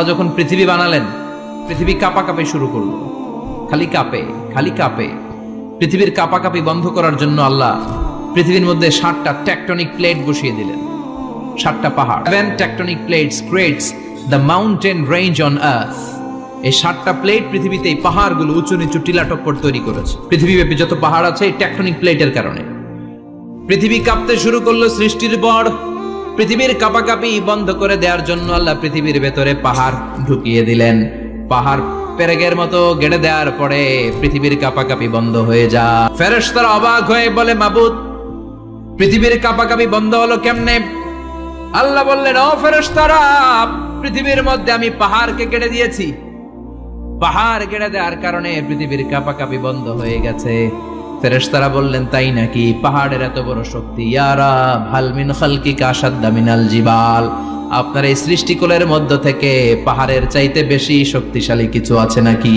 যখন পৃথিবী বানালেন, পৃথিবী কাঁপাকাঁপি শুরু করলো, খালি কাঁপে। পৃথিবীর কাঁপাকাঁপি বন্ধ করার জন্য আল্লাহ পৃথিবীর মধ্যে 7টা টেকটনিক প্লেট বসিয়ে দিলেন। 7টা পাহাড়। 7 tectonic plates creates the mountain range on earth. এই 7টা প্লেট পৃথিবীতে এই পাহাড়গুলো উঁচু নিচু টিলা টপ্পর তৈরি করেছে। পৃথিবীব্যাপী যত পাহাড় আছে এই টেকটনিক প্লেটের কারণে। পৃথিবী কাঁপতে শুরু করলো সৃষ্টির পর। পৃথিবীর কাঁপাকাঁপি বন্ধ করে দেওয়ার জন্য আল্লাহ পৃথিবীর ভেতরে পাহাড় ঢুকিয়ে দিলেন। পাহাড় পেরেকের মতো গেড়ে দেওয়ার পরে পৃথিবীর কাঁপাকাঁপি বন্ধ হয়ে যায়। ফেরেশতারা অবাক হয়ে বলে, মাবুদ, পৃথিবীর কাঁপাকাঁপি বন্ধ হলো কেমনে? আল্লাহ বললেন, ও ফেরেশতারা, পৃথিবীর মধ্যে আমি পাহাড়কে গেড়ে দিয়েছি। পাহাড় গেড়ে দেওয়ার কারণে পৃথিবীর কাঁপাকাঁপি বন্ধ হয়ে গেছে। ফেরেশতারা বললেন, তাই নাকি? পাহাড়ের এত বড় শক্তি। ইয়া রাব, হাল মিন খালকিকা আশাদ্দা মিনাল জিবাল। আপনার এই সৃষ্টিকুলের মধ্য থেকে পাহাড়ের চাইতে বেশি শক্তিশালী কিছু আছে নাকি?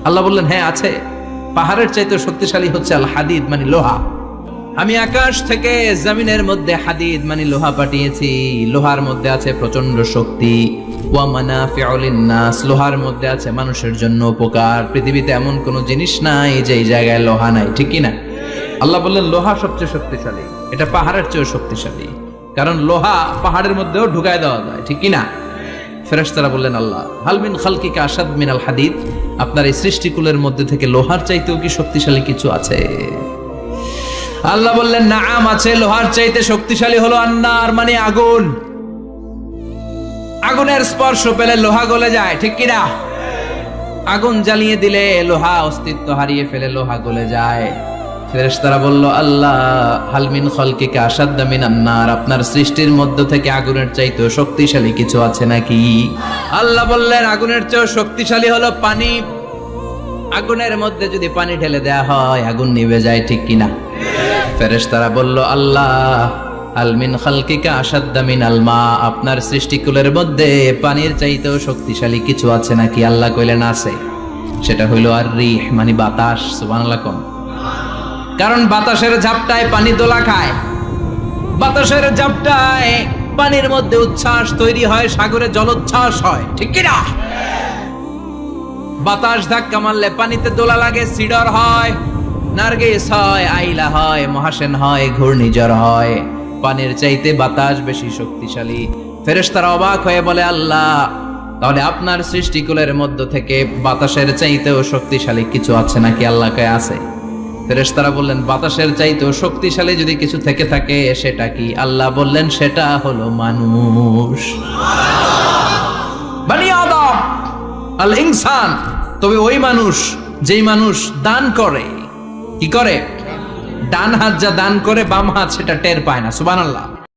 আল্লাহ বললেন, হ্যাঁ আছে। পাহাড়ের চাইতে শক্তিশালী হচ্ছে আল হাদিদ, মানে লোহা। আমি আকাশ থেকে জমিনের মধ্যে হাদিদ মানে লোহা পাঠিয়েছি। লোহার মধ্যে আছে প্রচন্ড শক্তি। ওয়া মানাফিউ লিন-নাস, লোহার মধ্যে আছে মানুষের জন্য উপকার। পৃথিবীতে এমন কোনো জিনিস নাই যে এই জায়গায় লোহা নাই, ঠিক কি না? আল্লাহ বললেন, লোহা সবচেয়ে শক্তিশালী। এটা পাহাড়ের চেয়েও শক্তিশালী, কারণ লোহা পাহাড়ের মধ্যেও ঢুকায় দেওয়া যায়, ঠিক কি না? ফেরেশতারা বললেন, আল্লাহ, হাল মিন খালকিকা আশাদ মিনাল হাদিদ, আপনার এই সৃষ্টিকুলের মধ্যে থেকে লোহার চাইতেও কি শক্তিশালী কিছু আছে? আল্লাহ বললেন, নাআম আছে। লোহার চাইতে শক্তিশালী হলো আন্নার, মানে আগুন। আগুনের স্পর্শ পেলে লোহা গলে যায়, ঠিক কি না? আগুন জ্বালিয়ে দিলে লোহা অস্তিত্ব হারিয়ে ফেলে, লোহা গলে যায়। ফেরেশতারা বলল, আল্লাহ, হাল মিন খালকিকা আশাদ্দা মিনান নার, আপনার সৃষ্টির মধ্য থেকে আগুনের চাইতেও শক্তিশালী কিছু আছে নাকি? আল্লাহ বললেন, আগুনের চেয়েও শক্তিশালী হলো পানি। আগুনের মধ্যে যদি পানি ঢেলে দেয়া হয় আগুন নিভে যায়, ঠিক কিনা? ফেরেশতারা বলল, আল্লাহ, হাল মিন খালকিকা আশাদ্দা মিনাল মা, আপনার সৃষ্টিকুলের মধ্যে পানির চাইতেও শক্তিশালী কিছু আছে নাকি? আল্লাহ কইলেন, আছে। সেটা হইল আর রিহ, মানে বাতাস। সুবহানাল্লাহ কোন? কারণ বাতাসের ঝাপটায় পানি দোলা খায়। বাতাসের ঝাপটায় পানির মধ্যে উচ্ছ্বাস তৈরি হয়, সাগরে জলোচ্ছ্বাস হয়, ঠিক কিনা? বাতাস ধাক্কা মারলে পানিতে দোলা লাগে, সিডর হয়, নার্গিস হয়, আইলা হয়, মহাসেন হয়, ঘূর্ণিঝড় হয়। পানির চাইতে বাতাস বেশি শক্তিশালী। ফেরেশতারা অবাক হয়ে বলে, আল্লাহ, তাহলে আপনার সৃষ্টিকুলের মধ্য থেকে বাতাসের চাইতেও শক্তিশালী কিছু আছে নাকি? আল্লাহ কয়, আছে। ফেরেশতারা বললেন, বাতাসের চাইতেও শক্তিশালী যদি কিছু থেকে থাকে সেটা কি? আল্লাহ বললেন, সেটা হলো মানুষ, বনি আদম, আল ইনসান। তবে ওই মানুষ যেই মানুষ দান করে। কি করে? ডান হাত যা দান করে বাম হাত সেটা টের পায় না। সুবহানাল্লাহ।